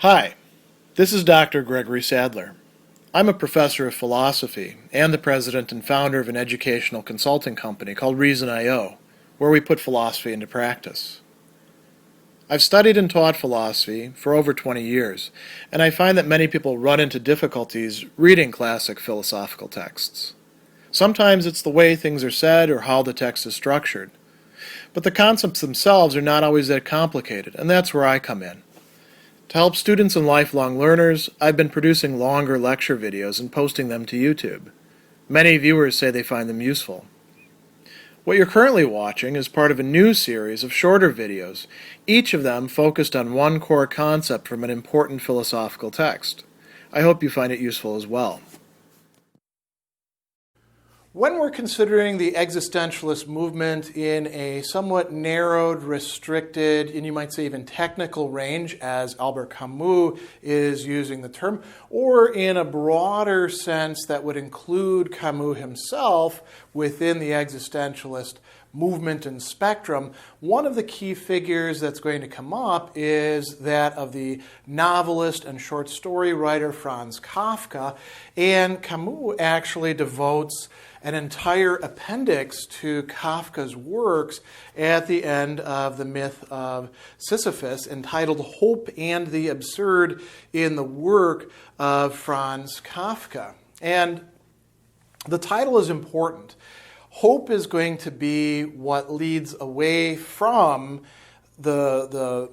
Hi, this is Dr. Gregory Sadler. I'm a professor of philosophy and the president and founder of an educational consulting company called Reason.io, where we put philosophy into practice. I've studied and taught philosophy for over 20 years, and I find that many people run into difficulties reading classic philosophical texts. Sometimes it's the way things are said or how the text is structured. But the concepts themselves are not always that complicated, and that's where I come in. To help students and lifelong learners, I've been producing longer lecture videos and posting them to YouTube. Many viewers say they find them useful. What you're currently watching is part of a new series of shorter videos, each of them focused on one core concept from an important philosophical text. I hope you find it useful as well. When we're considering the existentialist movement in a somewhat narrowed, restricted, and you might say even technical range, as Albert Camus is using the term, or in a broader sense that would include Camus himself within the existentialist movement and spectrum, one of the key figures that's going to come up is that of the novelist and short story writer Franz Kafka, and Camus actually devotes an entire appendix to Kafka's works at the end of the Myth of Sisyphus, entitled Hope and the Absurd in the Work of Franz Kafka. And the title is important. Hope is going to be what leads away from the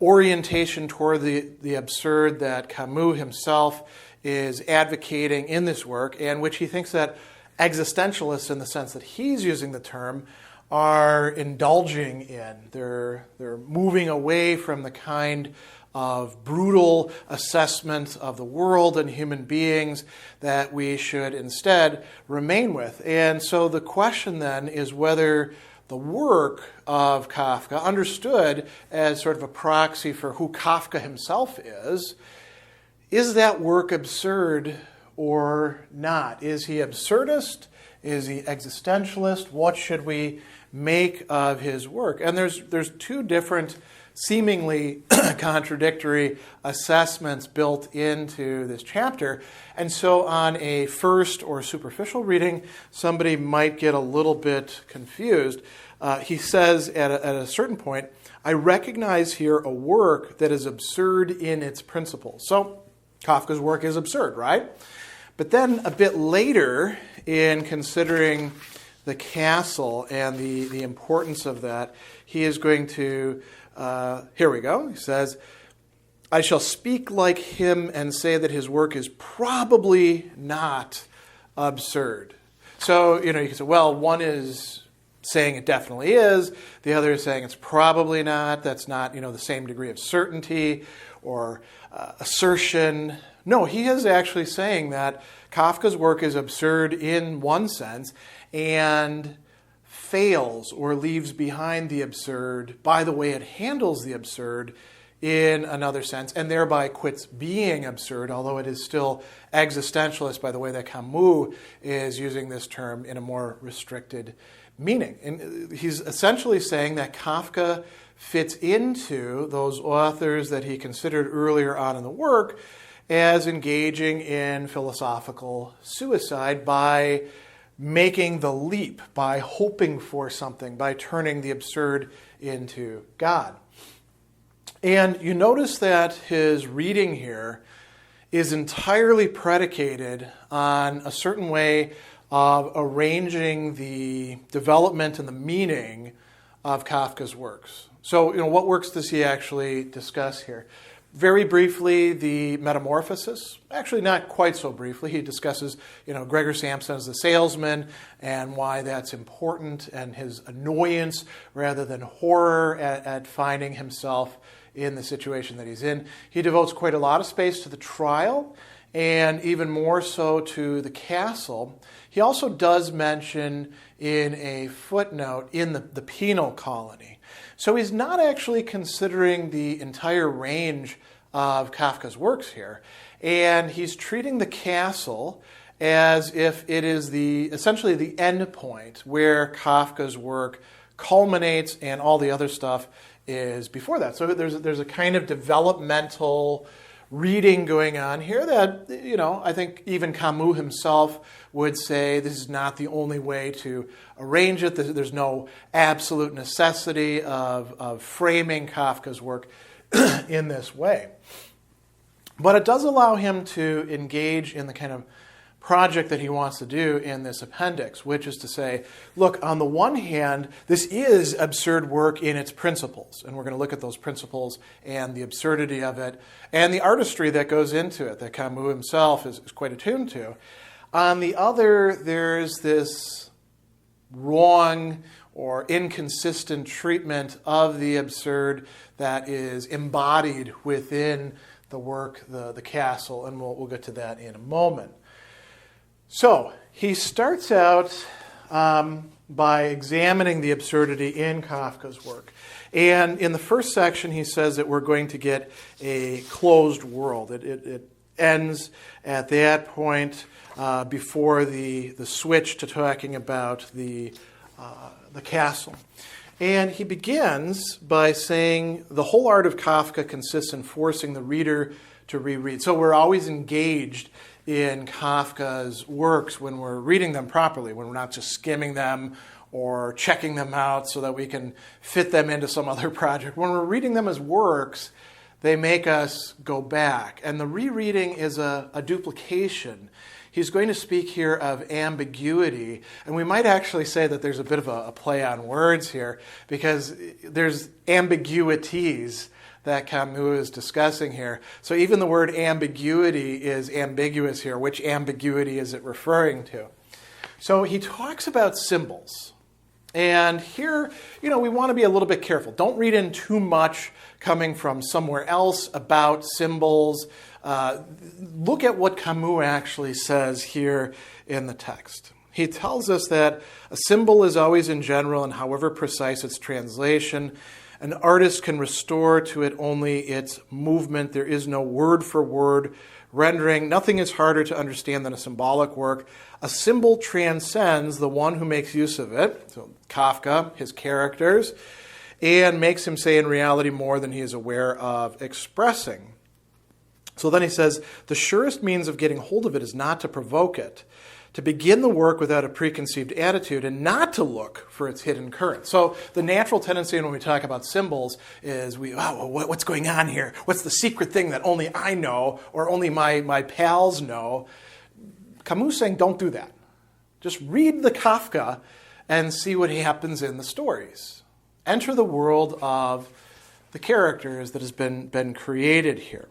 orientation toward the absurd that Camus himself is advocating in this work, and which he thinks that existentialists, in the sense that he's using the term, are indulging in. They're moving away from the kind of brutal assessment of the world and human beings that we should instead remain with. And so the question then is whether the work of Kafka, understood as sort of a proxy for who Kafka himself is that work absurd or not? Is he absurdist? Is he existentialist? What should we make of his work? And there's two different seemingly contradictory assessments built into this chapter. And so on a first or superficial reading, somebody might get a little bit confused. He says at a certain point, I recognize here a work that is absurd in its principles. So Kafka's work is absurd, right? But then a bit later, in considering the castle and the importance of that, he is going to, here we go, he says, I shall speak like him and say that his work is probably not absurd. So, you can say, well, one is saying it definitely is, the other is saying it's probably not, that's not, the same degree of certainty or assertion. No, he is actually saying that Kafka's work is absurd in one sense and fails or leaves behind the absurd by the way it handles the absurd in another sense, and thereby quits being absurd, although it is still existentialist by the way that Camus is using this term in a more restricted meaning. And he's essentially saying that Kafka fits into those authors that he considered earlier on in the work as engaging in philosophical suicide by making the leap, by hoping for something, by turning the absurd into God. And you notice that his reading here is entirely predicated on a certain way of arranging the development and the meaning of Kafka's works. So, what works does he actually discuss here? Very briefly, the Metamorphosis. Actually, not quite so briefly. He discusses, Gregor Samsa as the salesman and why that's important, and his annoyance rather than horror at finding himself in the situation that he's in. He devotes quite a lot of space to the trial, and even more so to the castle. He also does mention in a footnote in the penal colony. So he's not actually considering the entire range of Kafka's works here. And he's treating the castle as if it is essentially the end point where Kafka's work culminates and all the other stuff is before that. So there's a kind of developmental reading going on here that, I think even Camus himself would say this is not the only way to arrange it. There's no absolute necessity of framing Kafka's work in this way. But it does allow him to engage in the kind of project that he wants to do in this appendix, which is to say, look, on the one hand, this is absurd work in its principles, and we're going to look at those principles and the absurdity of it and the artistry that goes into it that Camus himself is quite attuned to. On the other, there's this wrong or inconsistent treatment of the absurd that is embodied within the work, the castle, and we'll get to that in a moment. So he starts out by examining the absurdity in Kafka's work. And in the first section, he says that we're going to get a closed world. It ends at that point before the switch to talking about the castle. And he begins by saying the whole art of Kafka consists in forcing the reader to reread. So we're always engaged in Kafka's works when we're reading them properly, when we're not just skimming them or checking them out so that we can fit them into some other project. When we're reading them as works, they make us go back. And the rereading is a duplication. He's going to speak here of ambiguity, and we might actually say that there's a bit of a play on words here, because there's ambiguities that Camus is discussing here. So even the word ambiguity is ambiguous here. Which ambiguity is it referring to? So he talks about symbols. And here, we want to be a little bit careful. Don't read in too much coming from somewhere else about symbols. Look at what Camus actually says here in the text. He tells us that a symbol is always in general, and however precise its translation, an artist can restore to it only its movement. There is no word-for-word rendering. Nothing is harder to understand than a symbolic work. A symbol transcends the one who makes use of it, so Kafka, his characters, and makes him say in reality more than he is aware of expressing. So then he says, the surest means of getting hold of it is not to provoke it, to begin the work without a preconceived attitude, and not to look for its hidden current. So the natural tendency when we talk about symbols is what's going on here? What's the secret thing that only I know or only my pals know? Camus is saying, don't do that. Just read the Kafka and see what happens in the stories. Enter the world of the characters that has been created here.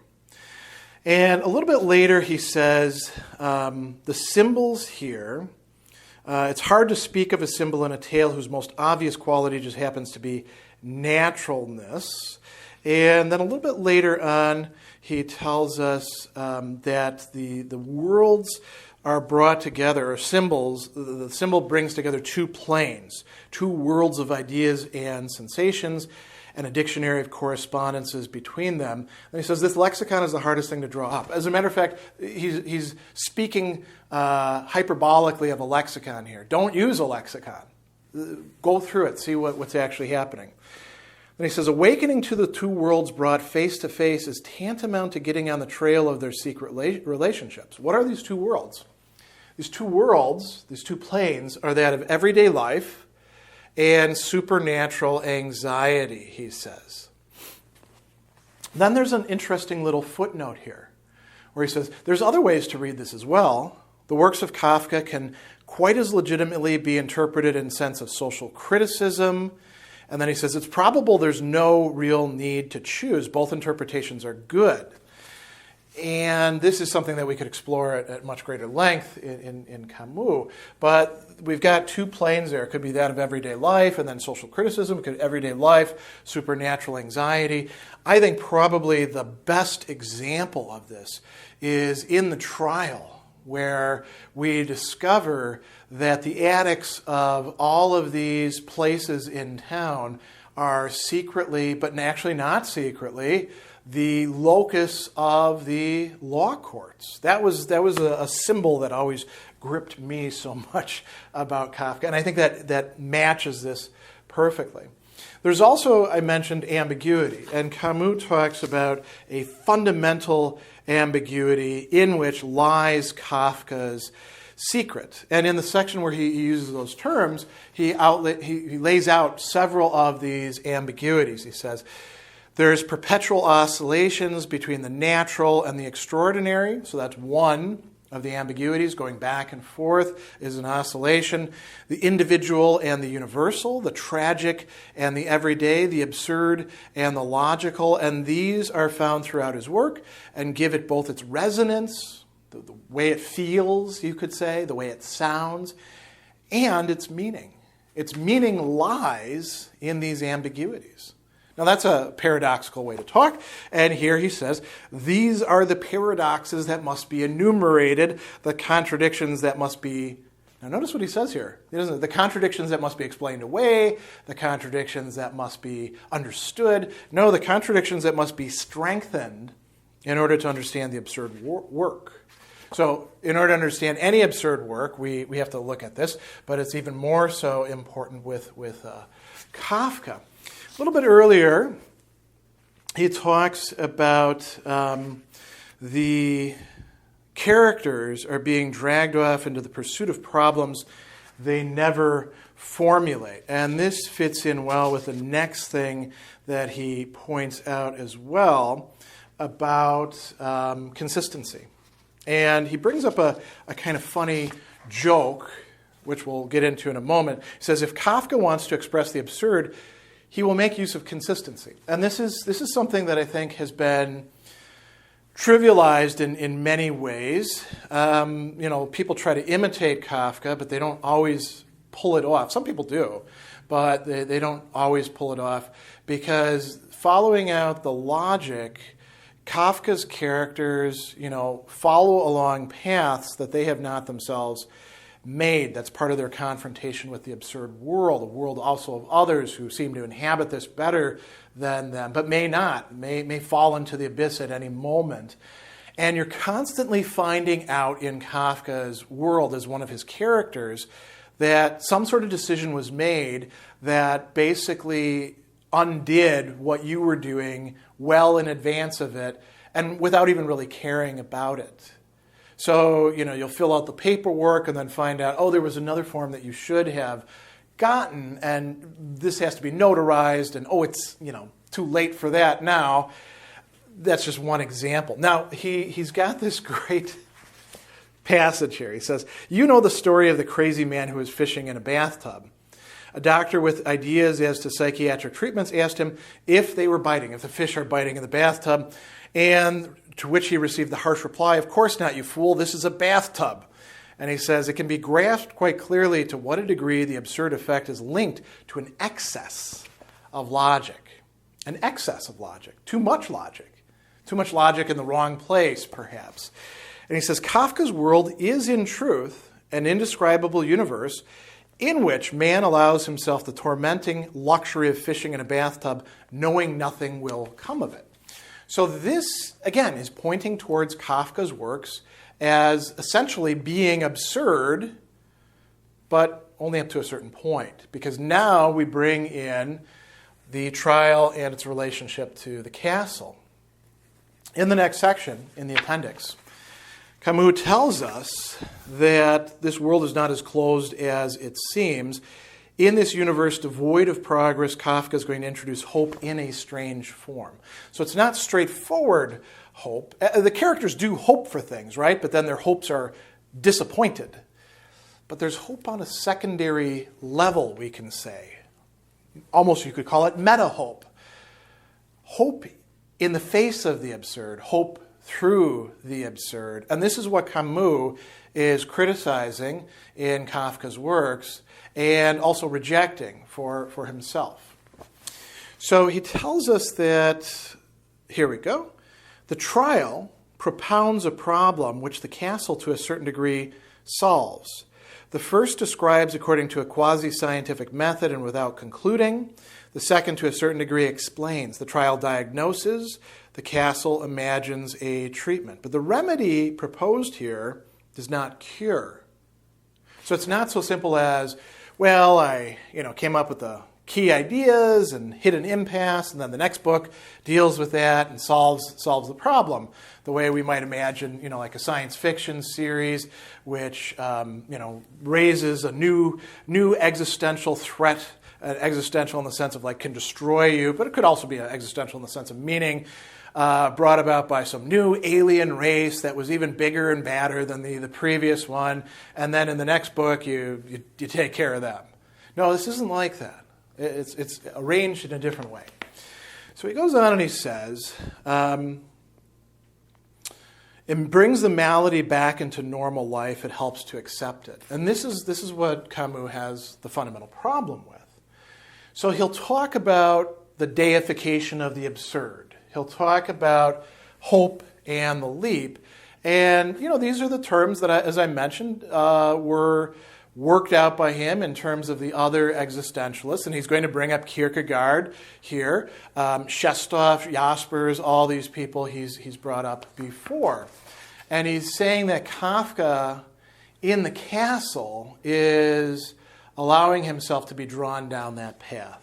And a little bit later, he says, the symbols here, it's hard to speak of a symbol in a tale whose most obvious quality just happens to be naturalness. And then a little bit later on, he tells us that the worlds are brought together, or symbols, the symbol brings together two planes, two worlds of ideas and sensations, and a dictionary of correspondences between them. And he says this lexicon is the hardest thing to draw up. As a matter of fact, he's speaking hyperbolically of a lexicon here. Don't use a lexicon. Go through it, see what's actually happening. Then he says, awakening to the two worlds brought face to face is tantamount to getting on the trail of their secret relationships. What are these two worlds? These two worlds, these two planes, are that of everyday life and supernatural anxiety, he says. Then there's an interesting little footnote here, where he says, there's other ways to read this as well. The works of Kafka can quite as legitimately be interpreted in sense of social criticism. And then he says, it's probable there's no real need to choose. Both interpretations are good. And this is something that we could explore at much greater length in Camus. But we've got two planes there. It could be that of everyday life and then social criticism. It could be everyday life, supernatural anxiety. I think probably the best example of this is in the trial, where we discover that the attics of all of these places in town are secretly, but actually not secretly, the locus of the law courts. That was a symbol that always gripped me so much about Kafka, and I think that matches this perfectly. There's also, I mentioned, ambiguity. And Camus talks about a fundamental ambiguity in which lies Kafka's secret. And in the section where he uses those terms, he lays out several of these ambiguities. He says, there's perpetual oscillations between the natural and the extraordinary. So that's one of the ambiguities, going back and forth is an oscillation. The individual and the universal, the tragic and the everyday, the absurd and the logical. And these are found throughout his work and give it both its resonance, the way it feels, you could say, the way it sounds, and its meaning. Its meaning lies in these ambiguities. Now, that's a paradoxical way to talk, and here he says, these are the paradoxes that must be enumerated, the contradictions that must be... Now, notice what he says here. He doesn't, the contradictions that must be explained away, the contradictions that must be understood. No, the contradictions that must be strengthened in order to understand the absurd work. So, in order to understand any absurd work, we have to look at this, but it's even more so important with Kafka. A little bit earlier, he talks about the characters are being dragged off into the pursuit of problems they never formulate. And this fits in well with the next thing that he points out as well about consistency. And he brings up a kind of funny joke, which we'll get into in a moment. He says, if Kafka wants to express the absurd, he will make use of consistency. And this is something that I think has been trivialized in many ways. People try to imitate Kafka, but they don't always pull it off. Some people do, but they don't always pull it off because following out the logic, Kafka's characters, follow along paths that they have not themselves made. That's part of their confrontation with the absurd world, a world also of others who seem to inhabit this better than them, but may not, may fall into the abyss at any moment. And you're constantly finding out in Kafka's world as one of his characters that some sort of decision was made that basically undid what you were doing well in advance of it and without even really caring about it. So, you'll fill out the paperwork and then find out, there was another form that you should have gotten, and this has to be notarized, and it's, too late for that now. That's just one example. Now, he's got this great passage here. He says, you know the story of the crazy man who was fishing in a bathtub. A doctor with ideas as to psychiatric treatments asked him if the fish are biting in the bathtub, and to which he received the harsh reply, of course not, you fool, this is a bathtub. And he says, it can be grasped quite clearly to what a degree the absurd effect is linked to an excess of logic. An excess of logic. Too much logic in the wrong place, perhaps. And he says, Kafka's world is in truth an indescribable universe in which man allows himself the tormenting luxury of fishing in a bathtub, knowing nothing will come of it. So this, again, is pointing towards Kafka's works as essentially being absurd, but only up to a certain point. Because now we bring in the trial and its relationship to the castle. In the next section, in the appendix, Camus tells us that this world is not as closed as it seems. In this universe devoid of progress, Kafka is going to introduce hope in a strange form. So it's not straightforward hope. The characters do hope for things, right? But then their hopes are disappointed. But there's hope on a secondary level, we can say. Almost you could call it metahope. Hope in the face of the absurd. Hope through the absurd. And this is what Camus is criticizing in Kafka's works and also rejecting for himself. So he tells us that, here we go, the trial propounds a problem which the castle to a certain degree solves. The first describes according to a quasi-scientific method and without concluding. The second, to a certain degree, explains. The trial diagnoses. The castle imagines a treatment. But the remedy proposed here does not cure. So it's not so simple as, well, I came up with the key ideas and hit an impasse, and then the next book deals with that and solves the problem. The way we might imagine, like a science fiction series, which raises a new existential threat, existential in the sense of can destroy you, but it could also be existential in the sense of meaning, brought about by some new alien race that was even bigger and badder than the previous one, and then in the next book you take care of them. No, this isn't like that. It's arranged in a different way. So he goes on and he says, it brings the malady back into normal life. It helps to accept it. And this is what Camus has the fundamental problem with. So he'll talk about the deification of the absurd. He'll talk about hope and the leap. And, these are the terms that, as I mentioned, were worked out by him in terms of the other existentialists. And he's going to bring up Kierkegaard here, Shestov, Jaspers, all these people he's brought up before. And he's saying that Kafka in the castle is allowing himself to be drawn down that path.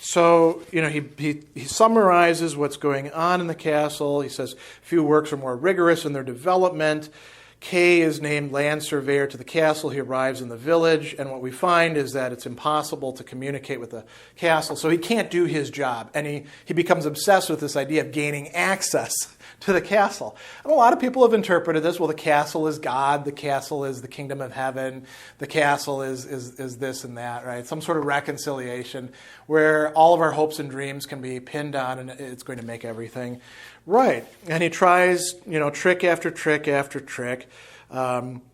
So, he summarizes what's going on in the castle. He says few works are more rigorous in their development. K is named land surveyor to the castle. He arrives in the village, and what we find is that it's impossible to communicate with the castle, so he can't do his job. And he becomes obsessed with this idea of gaining access to the castle. And a lot of people have interpreted this, well, the castle is God, the castle is the kingdom of heaven, the castle is this and that, right? Some sort of reconciliation where all of our hopes and dreams can be pinned on, and it's going to make everything right. And he tries, trick after trick after trick.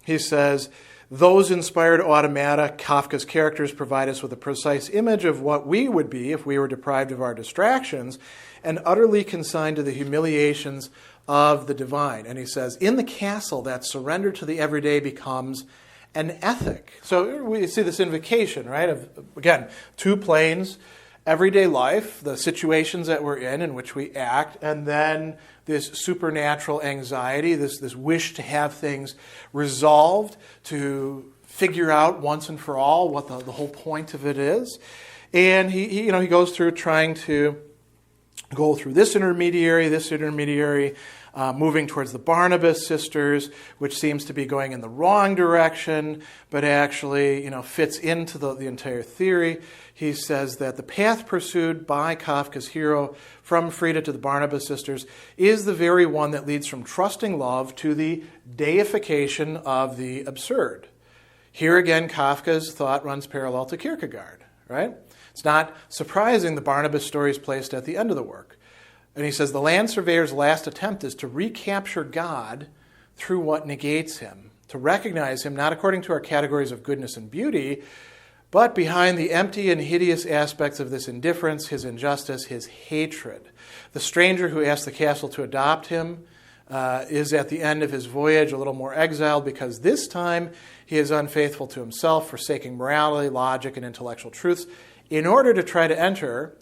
He says, those inspired automata, Kafka's characters, provide us with a precise image of what we would be if we were deprived of our distractions and utterly consigned to the humiliations of the divine. And he says, in the castle, that surrender to the everyday becomes an ethic. So we see this invocation, right, of, again, two planes, everyday life, the situations that we're in which we act, and then this supernatural anxiety, this wish to have things resolved, to figure out once and for all what the whole point of it is. And he goes through trying to go through this intermediary, moving towards the Barnabas sisters, which seems to be going in the wrong direction, but actually, fits into the entire theory. He says that the path pursued by Kafka's hero from Frida to the Barnabas sisters is the very one that leads from trusting love to the deification of the absurd. Here again, Kafka's thought runs parallel to Kierkegaard, right? It's not surprising the Barnabas story is placed at the end of the work. And he says the land surveyor's last attempt is to recapture God through what negates him, to recognize him not according to our categories of goodness and beauty, but behind the empty and hideous aspects of this indifference, his injustice, his hatred. The stranger who asked the castle to adopt him is at the end of his voyage a little more exiled because this time he is unfaithful to himself, forsaking morality, logic, and intellectual truths in order to try to enter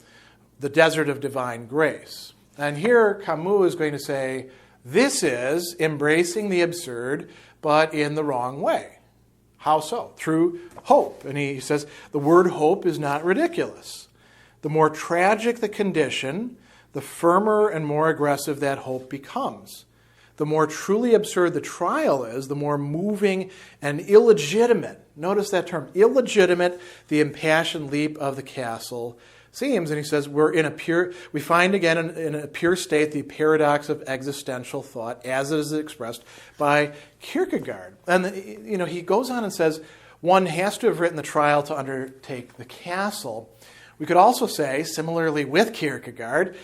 the desert of divine grace. And here Camus is going to say, this is embracing the absurd, but in the wrong way. How so? Through hope. And he says, the word hope is not ridiculous. The more tragic the condition, the firmer and more aggressive that hope becomes. The more truly absurd the trial is, the more moving and illegitimate, notice that term, illegitimate, the impassioned leap of the castle seems. And he says, we find again in a pure state the paradox of existential thought as it is expressed by Kierkegaard. And he goes on and says, one has to have written the trial to undertake the castle. We could also say, similarly with Kierkegaard,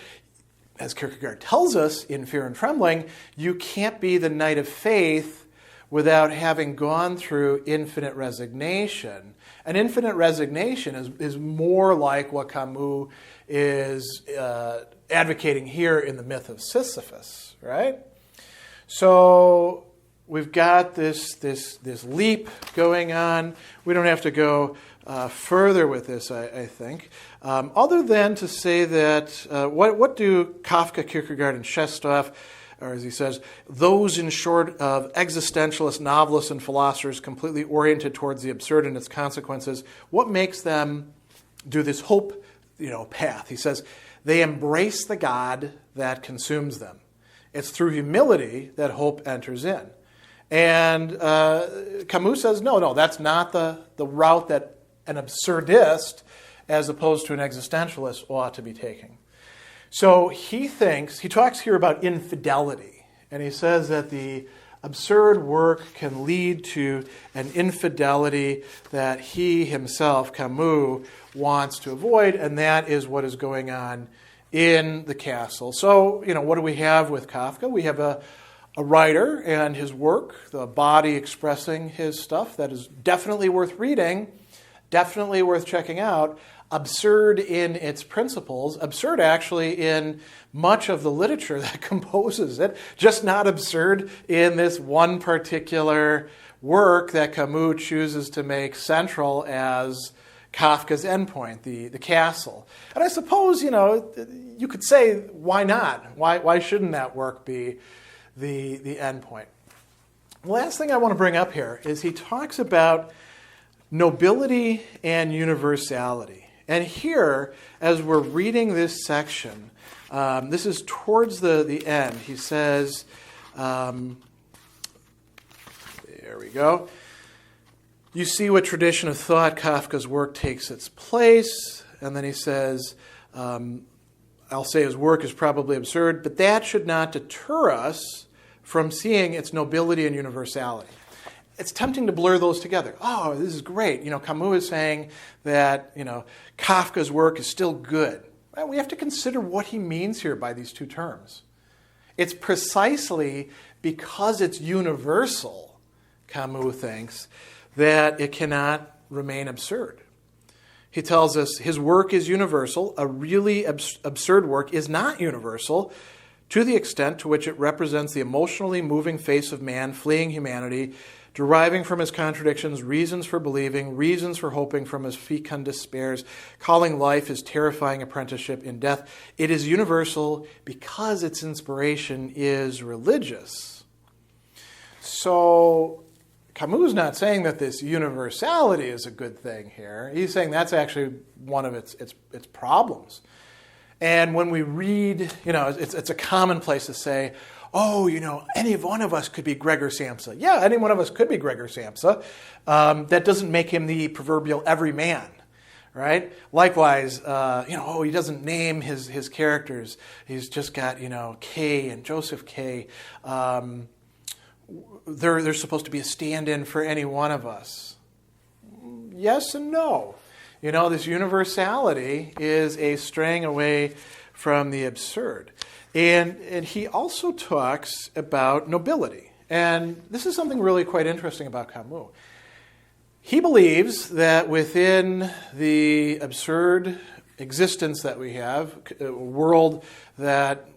as Kierkegaard tells us in Fear and Trembling, you can't be the knight of faith without having gone through infinite resignation. And infinite resignation is more like what Camus is advocating here in the Myth of Sisyphus, right? So we've got this leap going on. We don't have to go further with this, I think, other than to say that what do Kafka, Kierkegaard, and Shestov, or as he says, those in short of existentialist novelists and philosophers completely oriented towards the absurd and its consequences, what makes them do this hope, path. He says, they embrace the God that consumes them. It's through humility that hope enters in. And Camus says, no, that's not the route that an absurdist, as opposed to an existentialist, ought to be taking. So he talks here about infidelity. And he says that the absurd work can lead to an infidelity that he himself, Camus, wants to avoid, and that is what is going on in the castle. So, what do we have with Kafka? We have a writer and his work, the body expressing his stuff that is definitely worth reading, definitely worth checking out, absurd in its principles, absurd actually in much of the literature that composes it, just not absurd in this one particular work that Camus chooses to make central as Kafka's endpoint, the castle. And I suppose, you could say, why not? Why shouldn't that work be the endpoint? The last thing I want to bring up here is he talks about nobility and universality. And here, as we're reading this section, this is towards the end. He says, there we go. You see what tradition of thought Kafka's work takes its place. And then he says, I'll say his work is probably absurd, but that should not deter us from seeing its nobility and universality. It's tempting to blur those together. Oh, this is great. Camus is saying that, Kafka's work is still good. Well, we have to consider what he means here by these two terms. It's precisely because it's universal, Camus thinks, that it cannot remain absurd. He tells us his work is universal. A really absurd work is not universal to the extent to which it represents the emotionally moving face of man fleeing humanity, deriving from his contradictions reasons for believing, reasons for hoping from his fecund despairs, calling life his terrifying apprenticeship in death. It is universal because its inspiration is religious. So Camus is not saying that this universality is a good thing here. He's saying that's actually one of its problems. And when we read, it's a commonplace to say, oh, any one of us could be Gregor Samsa. Yeah, any one of us could be Gregor Samsa. That doesn't make him the proverbial everyman, right? Likewise, he doesn't name his characters. He's just got, K and Joseph K. They're supposed to be a stand-in for any one of us. Yes and no. This universality is a straying away from the absurd. And he also talks about nobility. And this is something really quite interesting about Camus. He believes that within the absurd existence that we have, a world that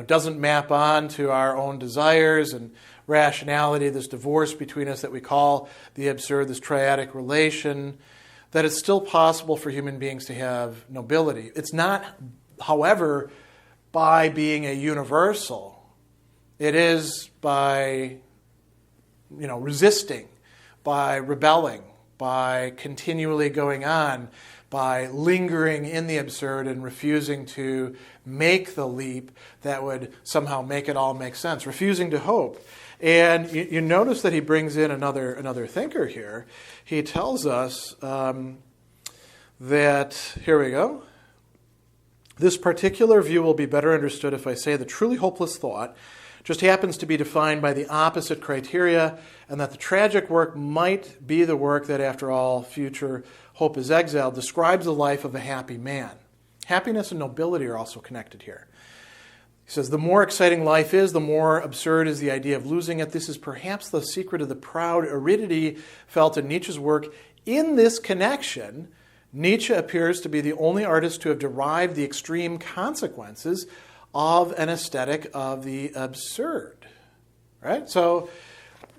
doesn't map on to our own desires and rationality, this divorce between us that we call the absurd, this triadic relation, that it's still possible for human beings to have nobility. It's not, however, by being a universal. It is by, resisting, by rebelling, by continually going on, by lingering in the absurd and refusing to make the leap that would somehow make it all make sense, refusing to hope. And you notice that he brings in another thinker here. He tells us that, here we go, this particular view will be better understood if I say the truly hopeless thought just happens to be defined by the opposite criteria, and that the tragic work might be the work that, after all future hope is exiled, describes the life of a happy man. Happiness and nobility are also connected here. He says, the more exciting life is, the more absurd is the idea of losing it. This is perhaps the secret of the proud aridity felt in Nietzsche's work. In this connection, Nietzsche appears to be the only artist to have derived the extreme consequences of an aesthetic of the absurd. Right? So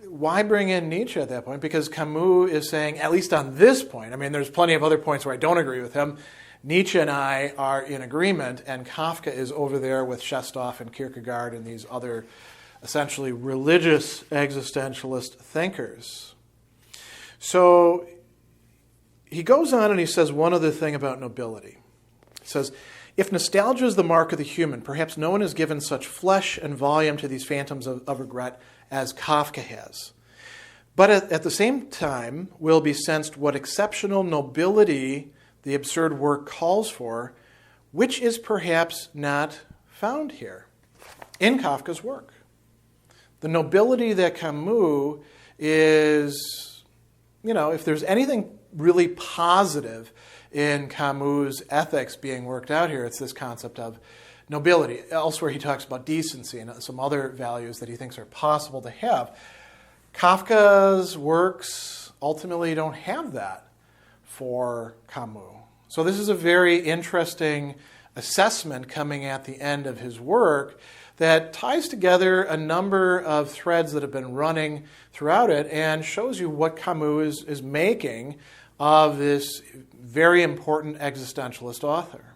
why bring in Nietzsche at that point? Because Camus is saying, at least on this point, there's plenty of other points where I don't agree with him, Nietzsche and I are in agreement, and Kafka is over there with Shestov and Kierkegaard and these other essentially religious existentialist thinkers. So he goes on and he says one other thing about nobility. He says, if nostalgia is the mark of the human, perhaps no one has given such flesh and volume to these phantoms of regret as Kafka has. But at the same time will be sensed what exceptional nobility the absurd work calls for, which is perhaps not found here in Kafka's work. The nobility that Camus is, if there's anything really positive in Camus' ethics being worked out here, it's this concept of nobility. Elsewhere he talks about decency and some other values that he thinks are possible to have. Kafka's works ultimately don't have that for Camus. So this is a very interesting assessment coming at the end of his work that ties together a number of threads that have been running throughout it and shows you what Camus is making of this very important existentialist author.